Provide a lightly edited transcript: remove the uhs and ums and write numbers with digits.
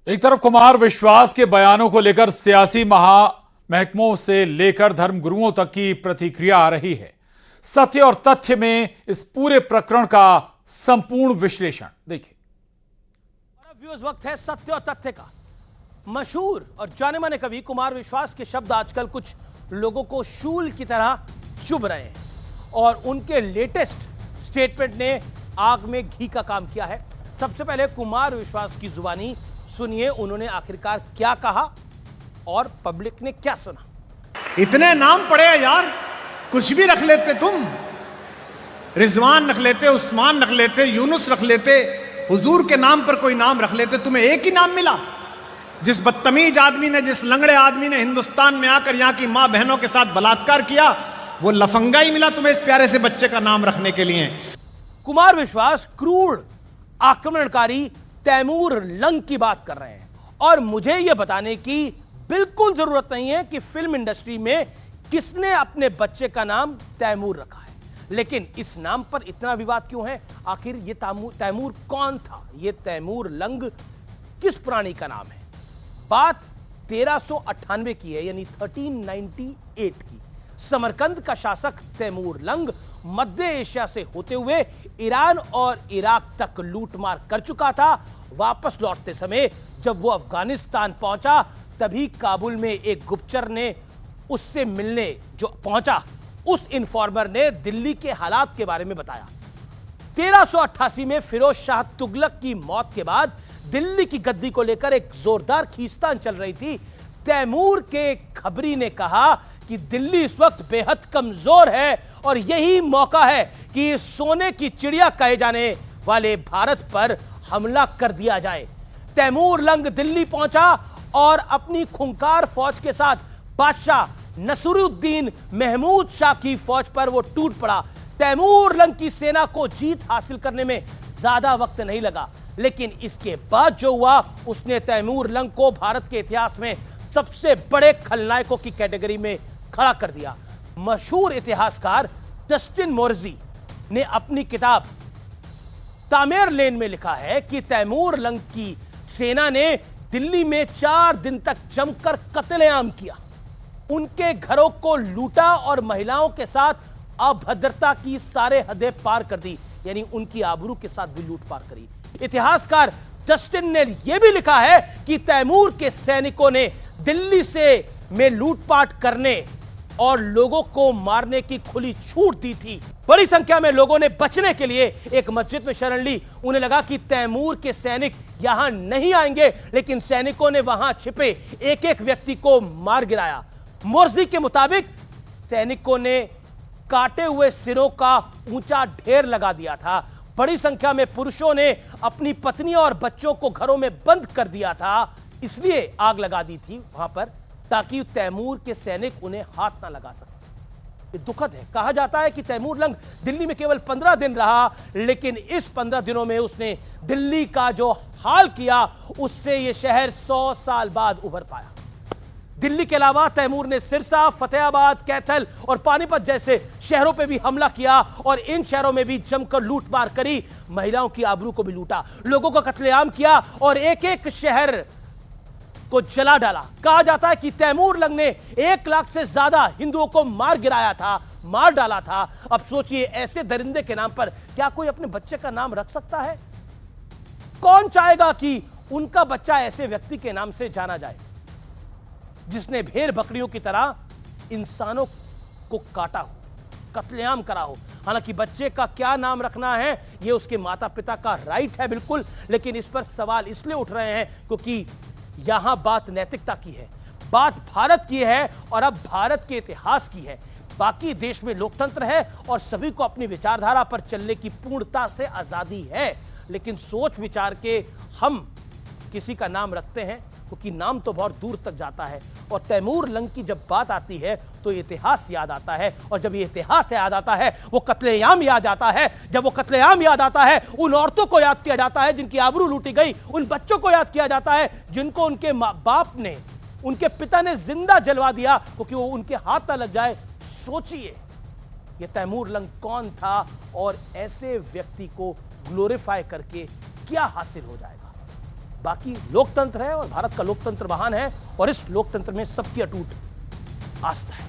एक तरफ कुमार विश्वास के बयानों को लेकर सियासी महकमों से लेकर धर्मगुरुओं तक की प्रतिक्रिया आ रही है। सत्य और तथ्य में इस पूरे प्रकरण का संपूर्ण विश्लेषण देखिए। वक्त है सत्य और तथ्य का। मशहूर और जाने माने कवि कुमार विश्वास के शब्द आजकल कुछ लोगों को शूल की तरह चुभ रहे हैं और उनके लेटेस्ट स्टेटमेंट ने आग में घी का काम किया है। सबसे पहले कुमार विश्वास की जुबानी सुनिए, उन्होंने आखिरकार क्या कहा और पब्लिक ने क्या सुना। इतने नाम पड़े यार, कुछ भी रख लेते तुम। रिजवान रख लेते, उस्मान रख लेते, यूनुस रख लेते, हुजूर के नाम पर कोई नाम रख लेते। तुम्हें एक ही नाम मिला। जिस बदतमीज आदमी ने, जिस लंगड़े आदमी ने हिंदुस्तान में आकर यहां की मां बहनों के साथ बलात्कार किया, वो लफंगा ही मिला तुम्हें इस प्यारे से बच्चे का नाम रखने के लिए। कुमार विश्वास क्रूर आक्रमणकारी तैमूर लंग की बात कर रहे हैं और मुझे यह बताने की बिल्कुल जरूरत नहीं है कि फिल्म इंडस्ट्री में किसने अपने बच्चे का नाम तैमूर रखा है, लेकिन इस नाम पर इतना विवाद क्यों है? आखिर ये तैमूर कौन था? ये तैमूर लंग किस प्राणी का नाम है? बात 1398 की है, यानी 1398 की। समरकंद का शासक तैमूर लंग मध्य एशिया से होते हुए ईरान और इराक तक लूटमार कर चुका था। वापस लौटते समय जब वो अफगानिस्तान पहुंचा, तभी काबुल में एक गुप्तचर ने उससे मिलने जो पहुंचा, उस इन्फॉर्मर ने दिल्ली के हालात के बारे में बताया। 1388 में फिरोज शाह तुगलक की मौत के बाद दिल्ली की गद्दी को लेकर एक जोरदार खींचतान चल रही थी। तैमूर के खबरी ने कहा कि दिल्ली इस वक्त बेहद कमजोर है और यही मौका है कि सोने की चिड़िया कहे जाने वाले भारत पर हमला कर दिया जाए। तैमूर लंग दिल्ली पहुंचा और अपनी खूंखार फौज के साथ बादशाह नसरुद्दीन महमूद शाह की फौज पर वो टूट पड़ा। तैमूर लंग की सेना को जीत हासिल करने में ज्यादा वक्त नहीं लगा, लेकिन इसके बाद जो हुआ, उसने तैमूर लंग को भारत के इतिहास में सबसे बड़े खलनायकों की कैटेगरी में खड़ा कर दिया। मशहूर इतिहासकार डस्टिन मोरजी ने अपनी किताब तामेरलेन में लिखा है कि तैमूर लंग की सेना ने दिल्ली में 4 दिन तक जमकर कत्लेआम किया, उनके घरों को लूटा और महिलाओं के साथ अभद्रता की सारे हदें पार कर दी, यानी उनकी आबरू के साथ भी लूटपाट करी। इतिहासकार डस्टिन ने यह भी लिखा है कि तैमूर के सैनिकों ने दिल्ली में लूटपाट करने और लोगों को मारने की खुली छूट दी थी। बड़ी संख्या में लोगों ने बचने के लिए एक मस्जिद में शरण ली। उन्हें लगा कि तैमूर के सैनिक यहां नहीं आएंगे, लेकिन सैनिकों ने वहां छिपे एक एक व्यक्ति को मार गिराया। मोरजी के मुताबिक सैनिकों ने काटे हुए सिरों का ऊंचा ढेर लगा दिया था। बड़ी संख्या में पुरुषों ने अपनी पत्नियों और बच्चों को घरों में बंद कर दिया था, इसलिए आग लगा दी थी वहां पर, ताकि तैमूर के सैनिक उन्हें हाथ ना लगा सके। ये दुखद है। कहा जाता है कि तैमूर लंग दिल्ली में केवल 15 दिन रहा, लेकिन इस 15 दिनों में उसने दिल्ली का जो हाल किया, उससे यह शहर 100 साल बाद उभर पाया। दिल्ली के अलावा तैमूर ने सिरसा, फतेहाबाद, कैथल और पानीपत जैसे शहरों पे भी हमला किया और इन शहरों में भी जमकर लूटमार करी। महिलाओं की आबरू को भी लूटा, लोगों को कत्लेआम किया और एक एक शहर को जला डाला। कहा जाता है कि तैमूर लंग ने 1 लाख से ज्यादा हिंदुओं को मार गिराया था, मार डाला था। अब सोचिए, ऐसे दरिंदे के नाम पर क्या कोई अपने बच्चे का नाम रख सकता है? कौन चाहेगा कि उनका बच्चा ऐसे व्यक्ति के नाम से जाना जाए जिसने भेड़ बकरियों की तरह इंसानों को काटा हो, कत्लेआम करा हो? हालांकि बच्चे का क्या नाम रखना है यह उसके माता पिता का राइट है, बिल्कुल, लेकिन इस पर सवाल इसलिए उठ रहे हैं क्योंकि यहां बात नैतिकता की है, बात भारत की है और अब भारत के इतिहास की है। बाकी देश में लोकतंत्र है और सभी को अपनी विचारधारा पर चलने की पूर्णता से आजादी है, लेकिन सोच विचार के हम किसी का नाम रखते हैं क्योंकि नाम तो बहुत दूर तक जाता है। और तैमूर लंग की जब बात आती है तो इतिहास याद आता है, और जब ये इतिहास याद आता है वो कत्लेआम याद आता है। जब वो कत्लेआम याद आता है, उन औरतों को याद किया जाता है जिनकी आबरू लूटी गई, उन बच्चों को याद किया जाता है जिनको उनके बाप ने, उनके पिता ने जिंदा जलवा दिया क्योंकि वो उनके हाथ ना लग जाए। सोचिए ये तैमूर लंग कौन था और ऐसे व्यक्ति को ग्लोरीफाई करके क्या हासिल हो जाएगा। बाकी लोकतंत्र है और भारत का लोकतंत्र महान है और इस लोकतंत्र में सबकी अटूट आस्था है।